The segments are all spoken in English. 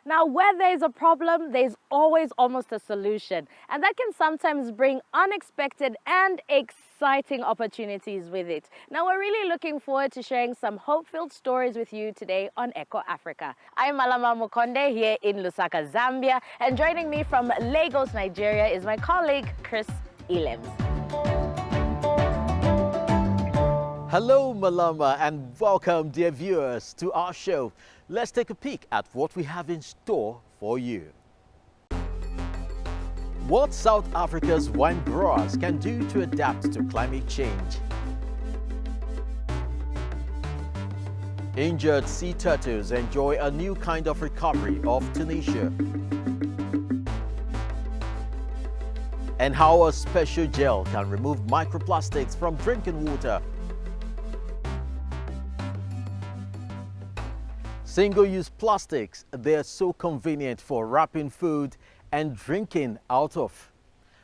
Now, where there's a problem, there's always almost a solution, and that can sometimes bring unexpected and exciting opportunities with it. Now, we're really looking forward to sharing some hope-filled stories with you today on EcoAfrica. I'm Malama Mukonde here in Lusaka, Zambia, and joining me from Lagos, Nigeria is my colleague, Chris Elems. Hello Malama, and welcome dear viewers to our show. Let's take a peek at what we have in store for you. What South Africa's wine growers can do to adapt to climate change. Injured sea turtles enjoy a new kind of recovery off Tunisia. And how a special gel can remove microplastics from drinking water. Single-use plastics, they're so convenient for wrapping food and drinking out of.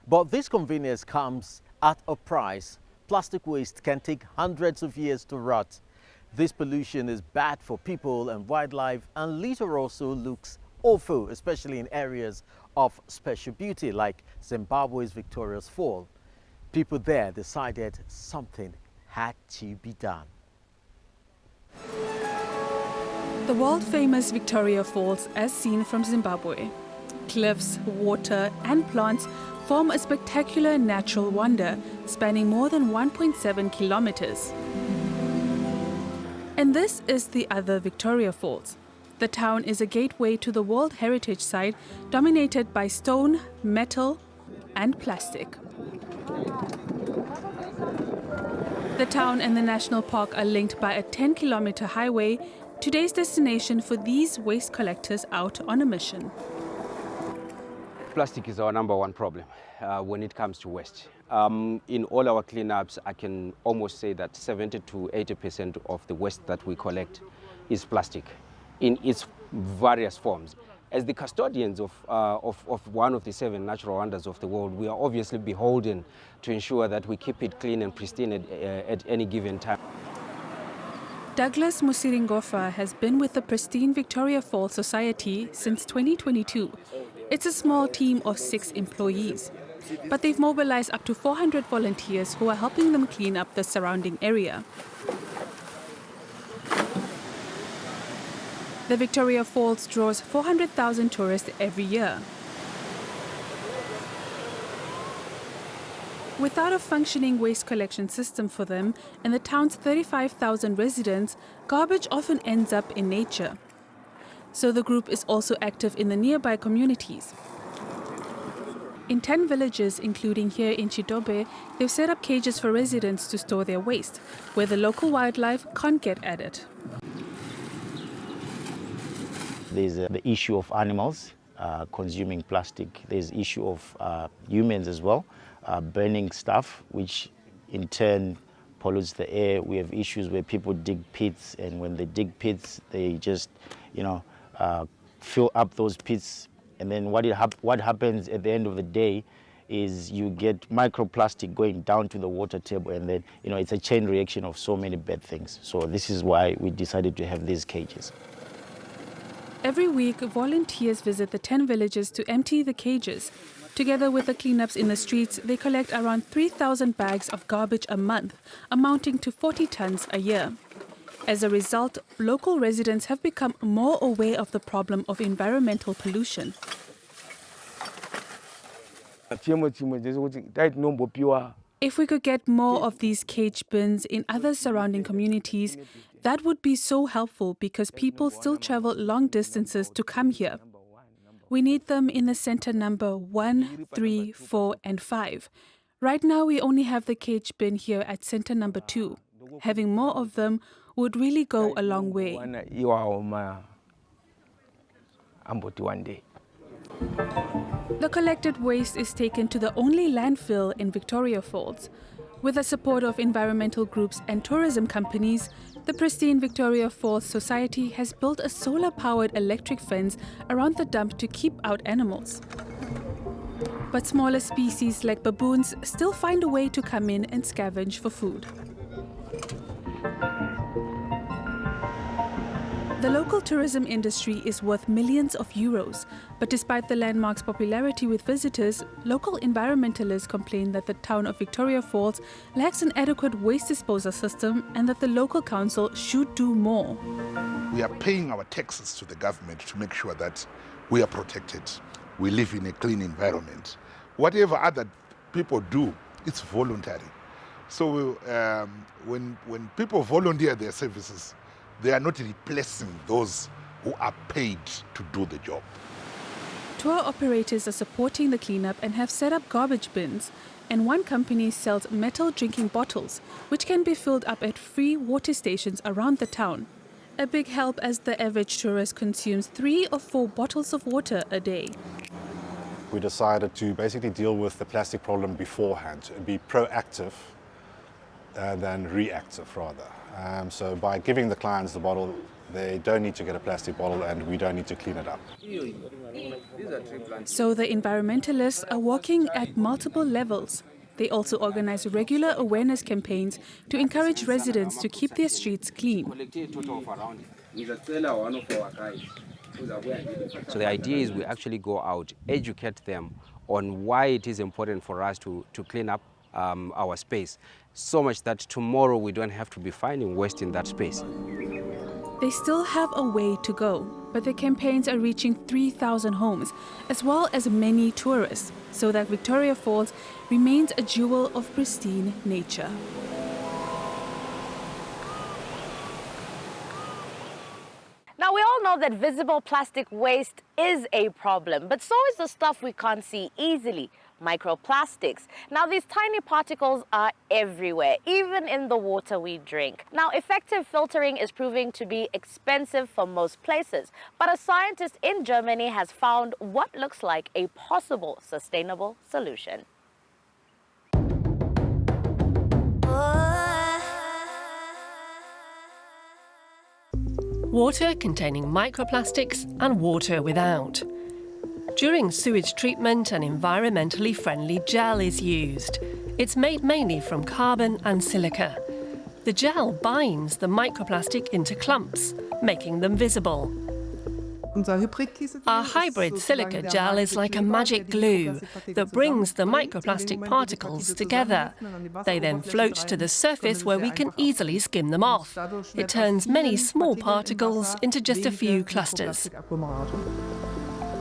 But this convenience comes at a price. Plastic waste can take hundreds of years to rot. This pollution is bad for people and wildlife, and litter also looks awful, especially in areas of special beauty like Zimbabwe's Victoria's Fall. People there decided something had to be done. The world-famous Victoria Falls, as seen from Zimbabwe. Cliffs, water and plants form a spectacular natural wonder spanning more than 1.7 kilometers. And this is the other Victoria Falls. The town is a gateway to the World Heritage Site dominated by stone, metal and plastic. The town and the national park are linked by a 10-kilometer highway, today's destination for these waste collectors out on a mission. Plastic is our number one problem when it comes to waste. In all our cleanups, I can almost say that 70 to 80% of the waste that we collect is plastic in its various forms. As the custodians of one of the 7 natural wonders of the world, we are obviously beholden to ensure that we keep it clean and pristine at any given time. Douglas Musiringofa has been with the pristine Victoria Falls Society since 2022. It's a small team of 6 employees, but they've mobilized up to 400 volunteers who are helping them clean up the surrounding area. The Victoria Falls draws 400,000 tourists every year. Without a functioning waste collection system for them and the town's 35,000 residents, garbage often ends up in nature. So the group is also active in the nearby communities. In 10 villages, including here in Chidobe, they've set up cages for residents to store their waste, where the local wildlife can't get at it. There's the issue of animals consuming plastic. There's the issue of humans as well, burning stuff, which in turn pollutes the air. We have issues where people dig pits, and when they dig pits, they just, fill up those pits. And then what happens at the end of the day is you get microplastic going down to the water table, and then it's a chain reaction of so many bad things. So this is why we decided to have these cages. Every week, volunteers visit the 10 villages to empty the cages. Together with the cleanups in the streets, they collect around 3,000 bags of garbage a month, amounting to 40 tons a year. As a result, local residents have become more aware of the problem of environmental pollution. If we could get more of these cage bins in other surrounding communities, that would be so helpful because people still travel long distances to come here. We need them in the center number 1, 3, 4 and 5. Right now we only have the cage bin here at center number 2. Having more of them would really go a long way. The collected waste is taken to the only landfill in Victoria Falls. With the support of environmental groups and tourism companies, the pristine Victoria Falls Society has built a solar-powered electric fence around the dump to keep out animals. But smaller species like baboons still find a way to come in and scavenge for food. The local tourism industry is worth millions of euros, but despite the landmark's popularity with visitors, local environmentalists complain that the town of Victoria Falls lacks an adequate waste disposal system and that the local council should do more. We are paying our taxes to the government to make sure that we are protected. We live in a clean environment. Whatever other people do, it's voluntary. So when people volunteer their services, they are not replacing those who are paid to do the job. Tour operators are supporting the cleanup and have set up garbage bins. And one company sells metal drinking bottles, which can be filled up at free water stations around the town. A big help as the average tourist consumes 3 or 4 bottles of water a day. We decided to basically deal with the plastic problem beforehand, be proactive than reactive rather. So by giving the clients the bottle, they don't need to get a plastic bottle and we don't need to clean it up. So the environmentalists are working at multiple levels. They also organize regular awareness campaigns to encourage residents to keep their streets clean. So the idea is we actually go out, educate them on why it is important for us to clean up our space, so much that tomorrow we don't have to be finding waste in that space. They still have a way to go, but the campaigns are reaching 3,000 homes, as well as many tourists, so that Victoria Falls remains a jewel of pristine nature. Now, we all know that visible plastic waste is a problem, but so is the stuff we can't see easily, microplastics. Now, these tiny particles are everywhere, even in the water we drink. Now, effective filtering is proving to be expensive for most places, but a scientist in Germany has found what looks like a possible sustainable solution. Water containing microplastics and water without. During sewage treatment, an environmentally friendly gel is used. It's made mainly from carbon and silica. The gel binds the microplastic into clumps, making them visible. Our hybrid silica gel is like a magic glue that brings the microplastic particles together. They then float to the surface where we can easily skim them off. It turns many small particles into just a few clusters.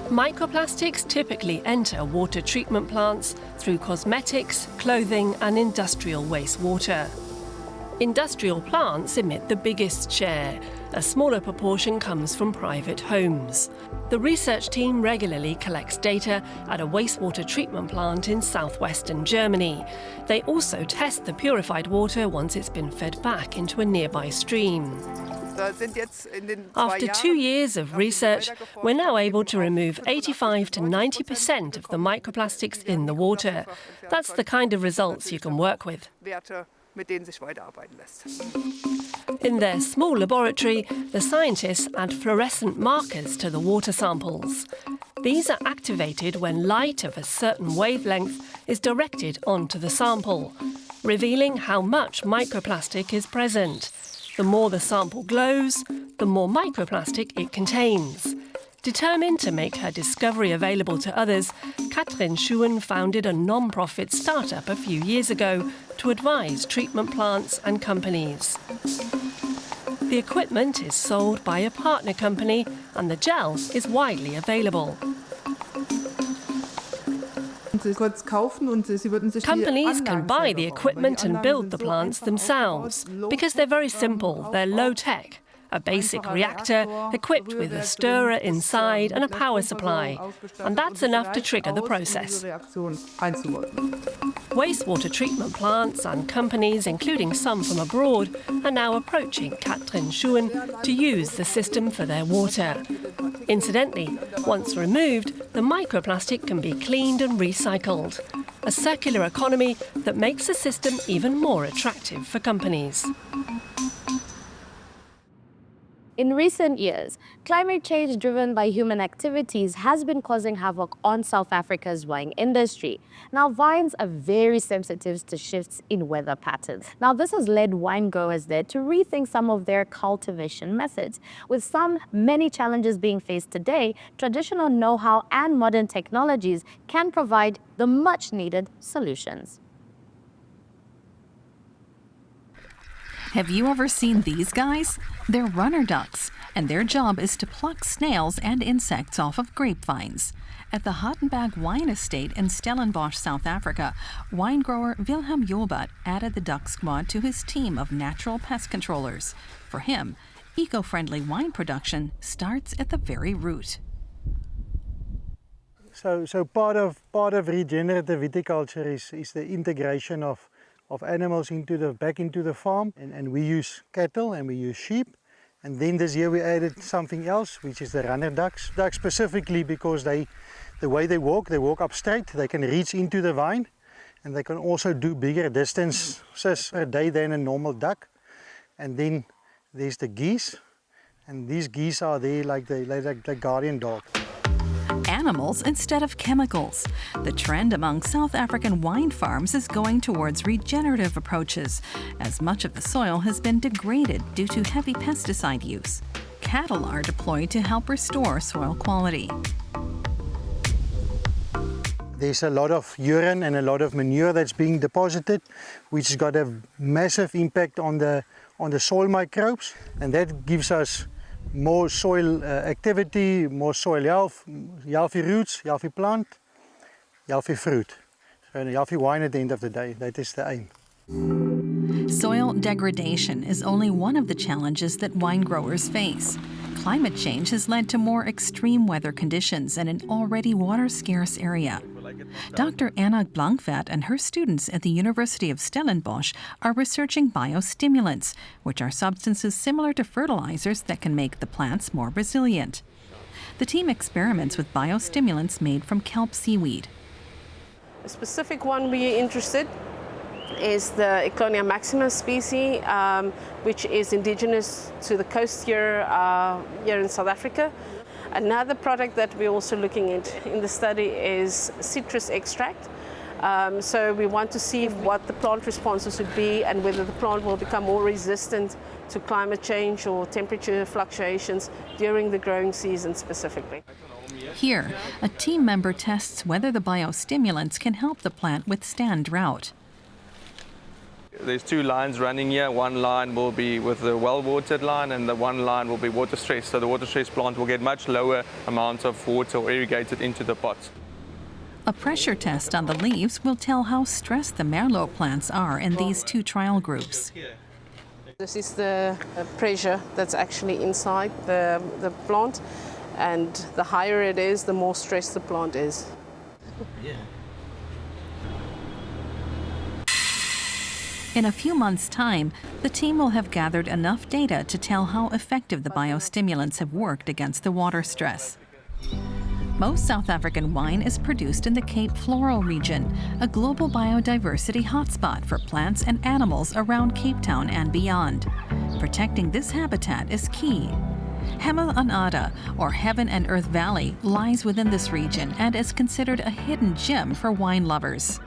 Microplastics typically enter water treatment plants through cosmetics, clothing and industrial wastewater. Industrial plants emit the biggest share. A smaller proportion comes from private homes. The research team regularly collects data at a wastewater treatment plant in southwestern Germany. They also test the purified water once it's been fed back into a nearby stream. After 2 years of research, we're now able to remove 85 to 90% of the microplastics in the water. That's the kind of results you can work with. In their small laboratory, the scientists add fluorescent markers to the water samples. These are activated when light of a certain wavelength is directed onto the sample, revealing how much microplastic is present. The more the sample glows, the more microplastic it contains. Determined to make her discovery available to others, Katrin Schuhen founded a non-profit startup a few years ago to advise treatment plants and companies. The equipment is sold by a partner company and the gel is widely available. Companies can buy the equipment and build the plants themselves because they're very simple, they're low-tech. A basic reactor equipped with a stirrer inside and a power supply. And that's enough to trigger the process. Wastewater treatment plants and companies, including some from abroad, are now approaching Katrin Schuhen to use the system for their water. Incidentally, once removed, the microplastic can be cleaned and recycled. A circular economy that makes the system even more attractive for companies. In recent years, climate change driven by human activities has been causing havoc on South Africa's wine industry. Now, vines are very sensitive to shifts in weather patterns. Now, this has led wine growers there to rethink some of their cultivation methods. With many challenges being faced today, traditional know-how and modern technologies can provide the much-needed solutions. Have you ever seen these guys? They're runner ducks, and their job is to pluck snails and insects off of grapevines. At the Hartenberg Wine Estate in Stellenbosch, South Africa, wine grower Wilhelm Jobert added the duck squad to his team of natural pest controllers. For him, eco-friendly wine production starts at the very root. So part of regenerative viticulture is the integration of animals back into the farm, and we use cattle and we use sheep, and then this year we added something else, which is the runner ducks. Ducks specifically because the way they walk up straight, they can reach into the vine, and they can also do bigger distances per day than a normal duck. And then there's the geese, and these geese are there like the guardian dog. Animals instead of chemicals. The trend among South African wine farms is going towards regenerative approaches, as much of the soil has been degraded due to heavy pesticide use. Cattle are deployed to help restore soil quality. There's a lot of urine and a lot of manure that's being deposited, which has got a massive impact on the soil microbes, and that gives us more soil activity, more soil health, healthy roots, healthy plant, healthy fruit. So a healthy wine at the end of the day, that is the aim. Soil degradation is only one of the challenges that wine growers face. Climate change has led to more extreme weather conditions in an already water-scarce area. Dr. Anna Blankvat and her students at the University of Stellenbosch are researching biostimulants, which are substances similar to fertilizers that can make the plants more resilient. The team experiments with biostimulants made from kelp seaweed. A specific one we're interested is the Eclonia maxima species, which is indigenous to the coast here in South Africa. Another product that we're also looking at in the study is citrus extract. So we want to see what the plant responses would be and whether the plant will become more resistant to climate change or temperature fluctuations during the growing season specifically. Here, a team member tests whether the biostimulants can help the plant withstand drought. There's two lines running here. One line will be with the well-watered line and the one line will be water stressed. So the water stressed plant will get much lower amounts of water or irrigated into the pots. A pressure test on the leaves will tell how stressed the Merlot plants are in these two trial groups. This is the pressure that's actually inside the plant, and the higher it is, the more stressed the plant is. In a few months' time, the team will have gathered enough data to tell how effective the biostimulants have worked against the water stress. Most South African wine is produced in the Cape Floral region, a global biodiversity hotspot for plants and animals around Cape Town and beyond. Protecting this habitat is key. Hemel en Ada, or Heaven and Earth Valley, lies within this region and is considered a hidden gem for wine lovers.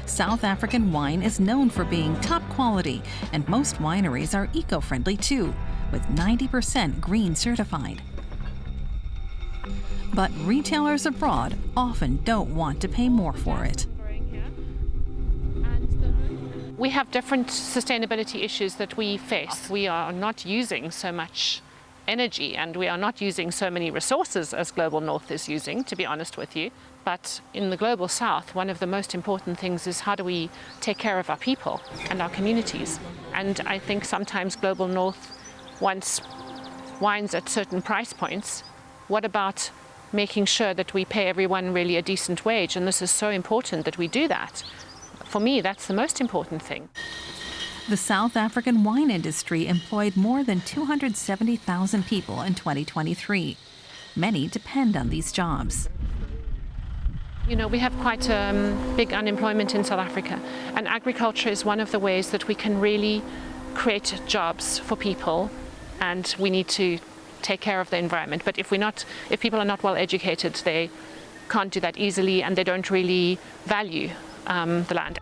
South African wine is known for being top quality, and most wineries are eco-friendly too, with 90% green certified. But retailers abroad often don't want to pay more for it. We have different sustainability issues that we face. We are not using so much energy and we are not using so many resources as Global North is using, to be honest with you. But in the Global South, one of the most important things is how do we take care of our people and our communities. And I think sometimes Global North wants wines at certain price points. What about making sure that we pay everyone really a decent wage? And this is so important that we do that. For me, that's the most important thing. The South African wine industry employed more than 270,000 people in 2023. Many depend on these jobs. You know, we have quite big unemployment in South Africa, and agriculture is one of the ways that we can really create jobs for people, and we need to take care of the environment. But if people are not well educated, they can't do that easily, and they don't really value the land.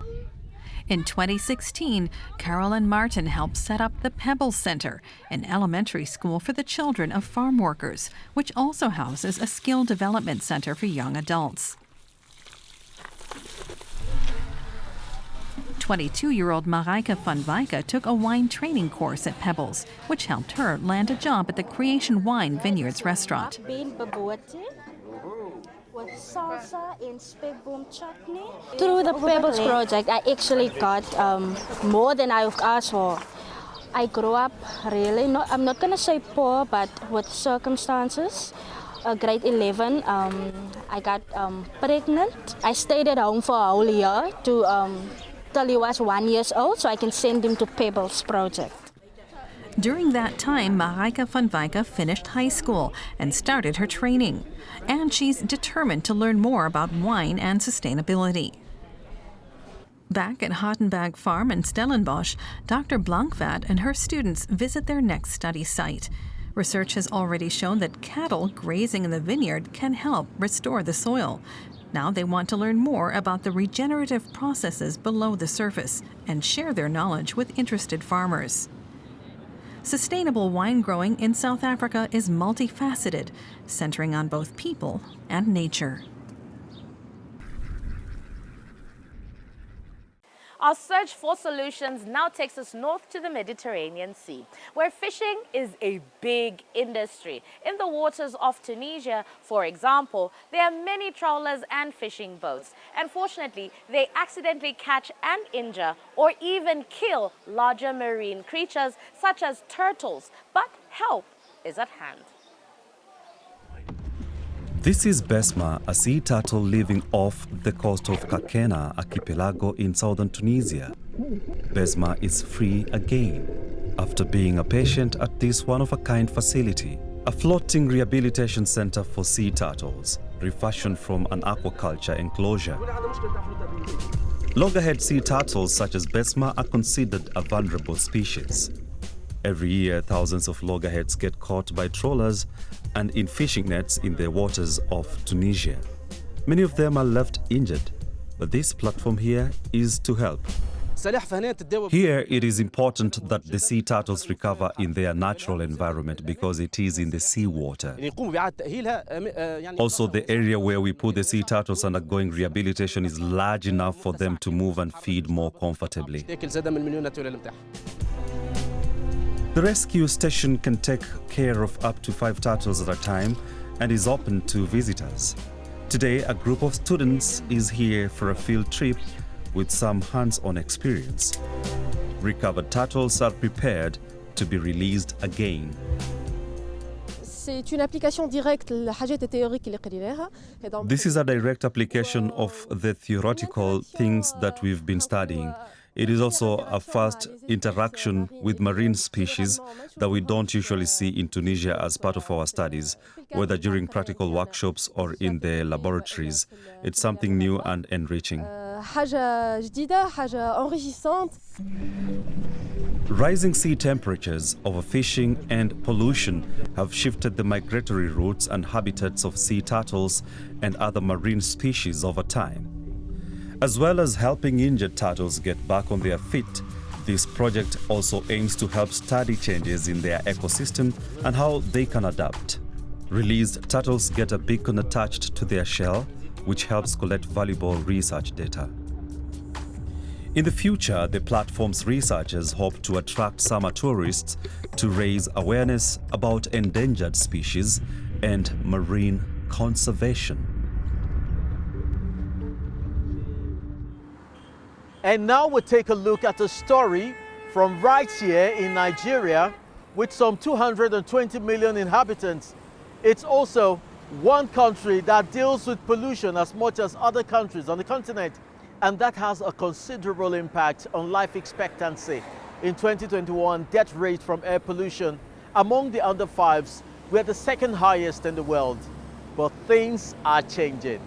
In 2016, Carol and Martin helped set up the Pebbles Center, an elementary school for the children of farm workers, which also houses a skill development center for young adults. 22-year-old Marijke van Wyke took a wine training course at Pebbles, which helped her land a job at the Creation Wine Vineyards restaurant. With salsa and spekboom chutney. Through the Pebbles project, I actually got more than I've asked for. I grew up really, I'm not going to say poor, but with circumstances. Grade 11, I got pregnant. I stayed at home for a whole year till he was 1 year old, so I can send him to Pebbles project. During that time, Marijke van Wyke finished high school and started her training. And she's determined to learn more about wine and sustainability. Back at Hartenberg Farm in Stellenbosch, Dr. Blankvat and her students visit their next study site. Research has already shown that cattle grazing in the vineyard can help restore the soil. Now they want to learn more about the regenerative processes below the surface and share their knowledge with interested farmers. Sustainable wine growing in South Africa is multifaceted, centering on both people and nature. Our search for solutions now takes us north to the Mediterranean Sea, where fishing is a big industry. In the waters of Tunisia, for example, there are many trawlers and fishing boats. Unfortunately, they accidentally catch and injure or even kill larger marine creatures such as turtles, but help is at hand. This is Besma, a sea turtle living off the coast of Kakena archipelago in southern Tunisia. Besma is free again after being a patient at this one-of-a-kind facility, a floating rehabilitation center for sea turtles, refashioned from an aquaculture enclosure. Loggerhead sea turtles such as Besma are considered a vulnerable species. Every year, thousands of loggerheads get caught by trawlers and in fishing nets in the waters of Tunisia. Many of them are left injured, but this platform here is to help. Here, it is important that the sea turtles recover in their natural environment because it is in the seawater. Also, the area where we put the sea turtles undergoing rehabilitation is large enough for them to move and feed more comfortably. The rescue station can take care of up to 5 turtles at a time and is open to visitors. Today, a group of students is here for a field trip with some hands-on experience. Recovered turtles are prepared to be released again. This is a direct application of the theoretical things that we've been studying. It is also a first interaction with marine species that we don't usually see in Tunisia as part of our studies, whether during practical workshops or in the laboratories. It's something new and enriching. Rising sea temperatures, overfishing and pollution have shifted the migratory routes and habitats of sea turtles and other marine species over time. As well as helping injured turtles get back on their feet, this project also aims to help study changes in their ecosystem and how they can adapt. Released turtles get a beacon attached to their shell, which helps collect valuable research data. In the future, the platform's researchers hope to attract summer tourists to raise awareness about endangered species and marine conservation. And now we'll take a look at a story from right here in Nigeria with some 220 million inhabitants. It's also one country that deals with pollution as much as other countries on the continent, and that has a considerable impact on life expectancy. In 2021, death rate from air pollution among the under 5s were the second highest in the world. But things are changing.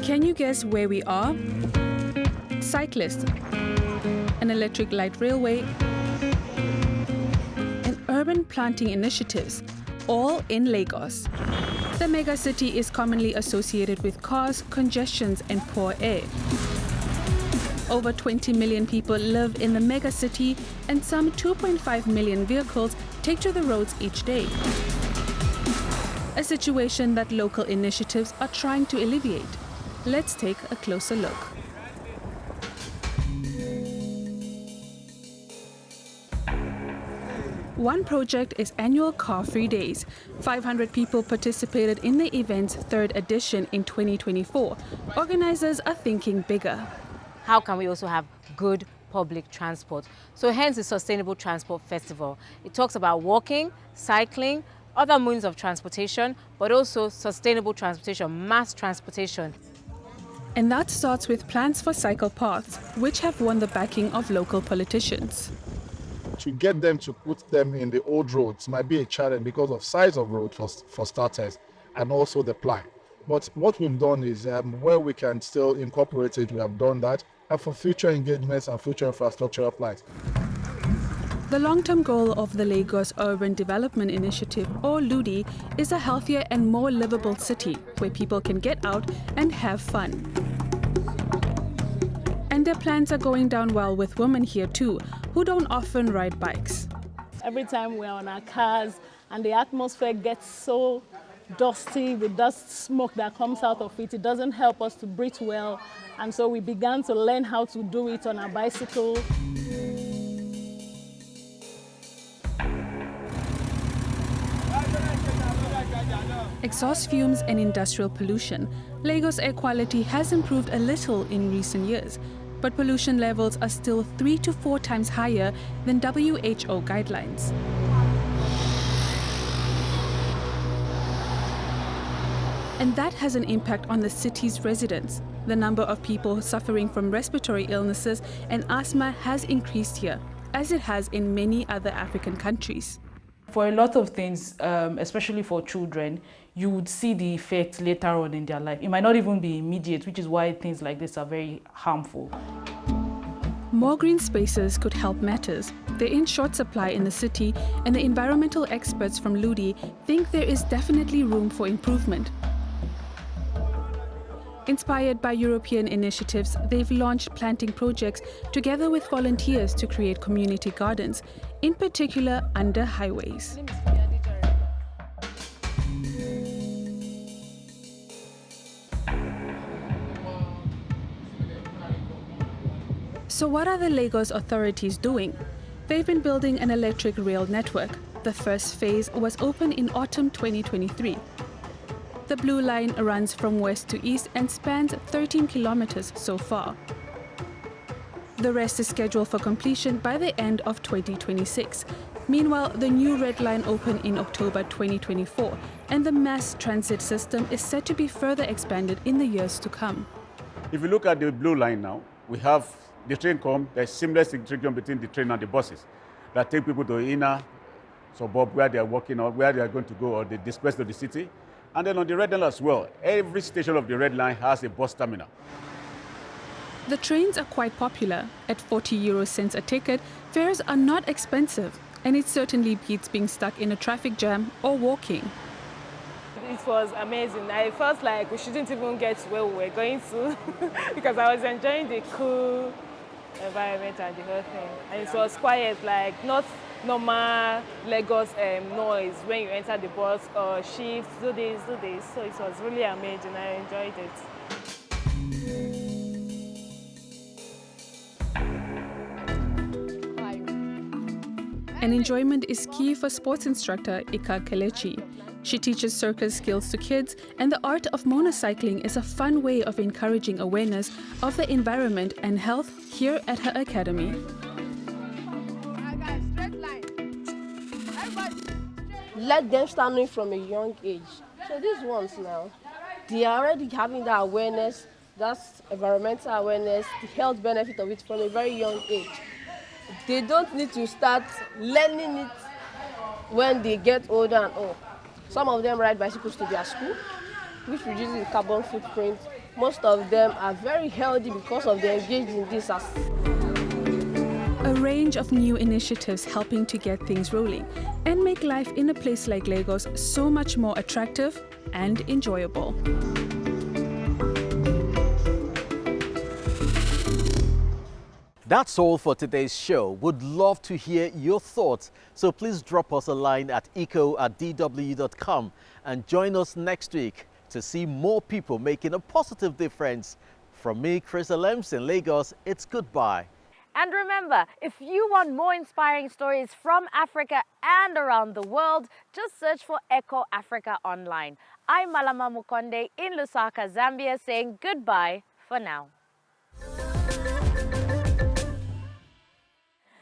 Can you guess where we are? cyclists, an electric light railway, and urban planting initiatives, all in Lagos. The megacity is commonly associated with cars, congestions, and poor air. Over 20 million people live in the megacity, and some 2.5 million vehicles take to the roads each day. A situation that local initiatives are trying to alleviate. Let's take a closer look. One project is annual Car-Free Days. 500 people participated in the event's third edition in 2024. Organizers are thinking bigger. How can we also have good public transport? So hence the Sustainable Transport Festival. It talks about walking, cycling, other means of transportation, but also sustainable transportation, mass transportation. And that starts with plans for cycle paths, which have won the backing of local politicians. To get them to put them in the old roads might be a challenge because of size of road for starters, and also the plan. But what we've done is where we can still incorporate it, we have done that, and for future engagements and future infrastructure plans. The long-term goal of the Lagos Urban Development Initiative, or LUDI, is a healthier and more livable city where people can get out and have fun. And their plans are going down well with women here too, who don't often ride bikes. Every time we're on our cars and the atmosphere gets so dusty with dust smoke that comes out of it, it doesn't help us to breathe well. And so we began to learn how to do it on our bicycle. Exhaust fumes and industrial pollution. Lagos air quality has improved a little in recent years, but pollution levels are still 3 to 4 times higher than WHO guidelines. And that has an impact on the city's residents. The number of people suffering from respiratory illnesses and asthma has increased here, as it has in many other African countries. For a lot of things, especially for children, you would see the effect later on in their life. It might not even be immediate, which is why things like this are very harmful. More green spaces could help matters. They're in short supply in the city, and the environmental experts from LUDI think there is definitely room for improvement. Inspired by European initiatives, they've launched planting projects together with volunteers to create community gardens, in particular under highways. So what are the Lagos authorities doing? They've been building an electric rail network. The first phase was opened in autumn 2023. The Blue Line runs from west to east and spans 13 kilometers so far. The rest is scheduled for completion by the end of 2026. Meanwhile, the new Red Line opened in October 2024, and the mass transit system is set to be further expanded in the years to come. If you look at the Blue Line now, we have the train there's seamless integration between the train and the buses that take people to the inner suburb where they are working or where they are going to go, or they disperse to the city. And then on the Red Line as well, every station of the Red Line has a bus terminal. The trains are quite popular. At 40 € a ticket, fares are not expensive, and it certainly beats being stuck in a traffic jam or walking. It was amazing. I felt like we shouldn't even get to where we were going to because I was enjoying the cool environment and the whole thing. And it was quiet, like not normal Lagos noise when you enter the bus or shift, do this. So it was really amazing. I enjoyed it. And enjoyment is key for sports instructor Ika Kelechi. She teaches circus skills to kids, and the art of motorcycling is a fun way of encouraging awareness of the environment and health here at her academy. Let them start knowing from a young age. So these ones now, they are already having that awareness, that's environmental awareness, the health benefit of it from a very young age. They don't need to start learning it when they get older and old. Some of them ride bicycles to their school, which reduces the carbon footprint. most of them are very healthy because of they engaged in this. A range of new initiatives helping to get things rolling and make life in a place like Lagos so much more attractive and enjoyable. That's all for today's show. Would love to hear your thoughts, so please drop us a line at eco@dw.com and join us next week to see more people making a positive difference. From me, Chris Alems in Lagos, it's goodbye. And remember, if you want more inspiring stories from Africa and around the world, just search for EcoAfrica online. I'm Malama Mukonde in Lusaka, Zambia, saying goodbye for now.